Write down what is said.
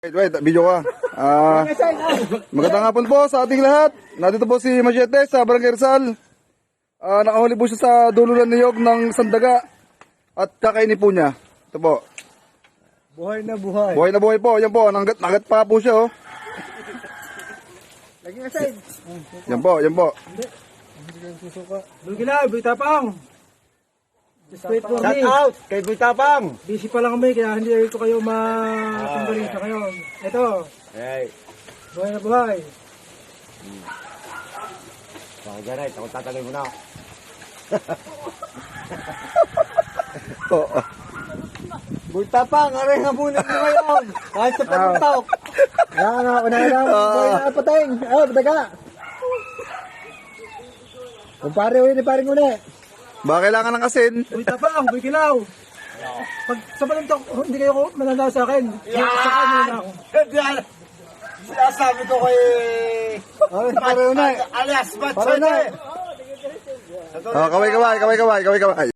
Wait, video ka. Magandang hapon po sa ating lahat. Nandito po si Machete sa Barangay Rizal. Nakahuli po siya sa dulo ng niyog ng sandaga at kakainin po niya. Ito po. Buhay na buhay. Buhay na buhay po. Yan po, nagat pa po siya. Oh. Lagi aside. Yan po, yan po. Hindi kang susuka. Bulgila, Bitapang. Shout out kay Bitapang. Busy pa lang kami, kaya hindi ko kayo matanggalin sa kayo. Ito, Hey. buhay na buhay. Ako dyan ay, ako tatagay mo na. Oh. Bitapang, aray nga muna mo ngayon. Kahit sa pagpuntok. Yan na, unahan buhay na patay. Pataga. Kumpare, ni paring uli. Baka kailangan ng asin. Bitapang, Bukilaw. Pag sa palintok, hindi kayo mananaw sa akin. Sa kanya lang. Sinasabi ko kay... Pareho na. Alias Pareho na. Batsote. Kaway.